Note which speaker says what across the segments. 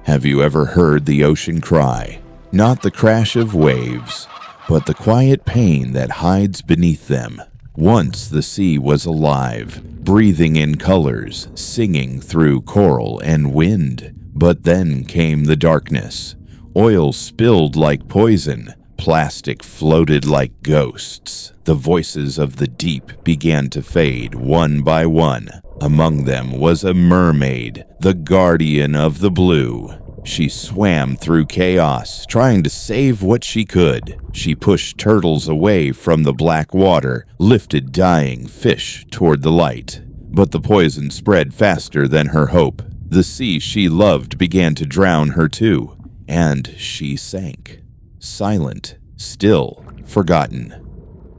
Speaker 1: Have you ever heard the ocean cry? Not the crash of waves, but the quiet pain that hides beneath them. Once the sea was alive, breathing in colors, singing through coral and wind. But then came the darkness. Oil spilled like poison. Plastic floated like ghosts. The voices of the deep began to fade one by one. Among them was a mermaid, the guardian of the blue. She swam through chaos, trying to save what she could. She pushed turtles away from the black water, lifted dying fish toward the light. But the poison spread faster than her hope. The sea she loved began to drown her too, and she sank. Silent, still, forgotten.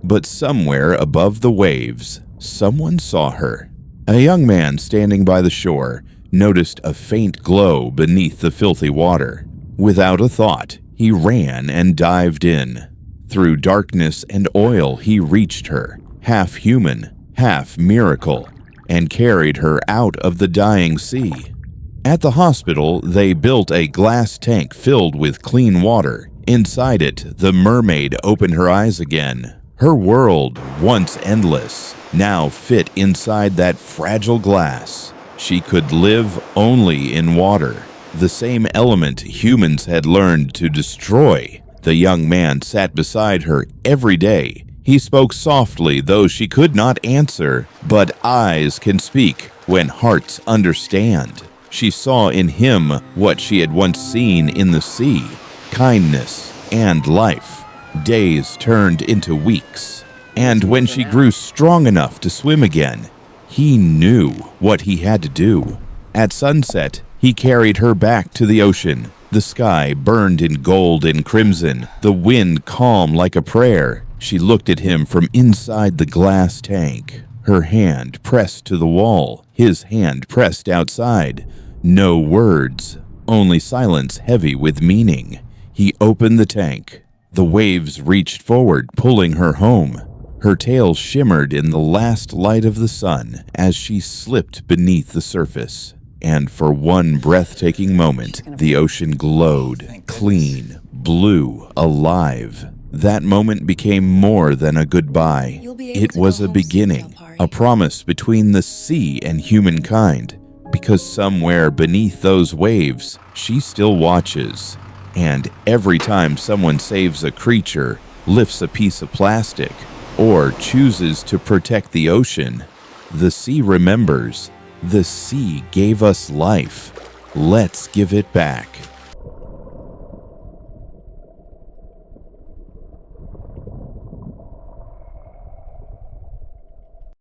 Speaker 1: But somewhere above the waves, someone saw her. A young man standing by the shore noticed a faint glow beneath the filthy water. Without a thought, he ran and dived in. Through darkness and oil, he reached her, half human, half miracle, and carried her out of the dying sea. At the hospital, they built a glass tank filled with clean water. Inside it, the mermaid opened her eyes again. Her world, once endless, now fit inside that fragile glass. She could live only in water, the same element humans had learned to destroy. The young man sat beside her every day. He spoke softly, though she could not answer, but eyes can speak when hearts understand. She saw in him what she had once seen in the sea, kindness and life. Days turned into weeks, and when she grew strong enough to swim again, he knew what he had to do. At sunset, he carried her back to the ocean. The sky burned in gold and crimson, the wind calm like a prayer. She looked at him from inside the glass tank, her hand pressed to the wall, his hand pressed outside. No words, only silence heavy with meaning. He opened the tank. The waves reached forward, pulling her home. Her tail shimmered in the last light of the sun as she slipped beneath the surface. And for one breathtaking moment, the ocean glowed, clean, blue, alive. That moment became more than a goodbye. It was a beginning, a promise between the sea and humankind. Because somewhere beneath those waves, she still watches. And every time someone saves a creature, lifts a piece of plastic, or chooses to protect the ocean, the sea remembers. The sea gave us life. Let's give it back.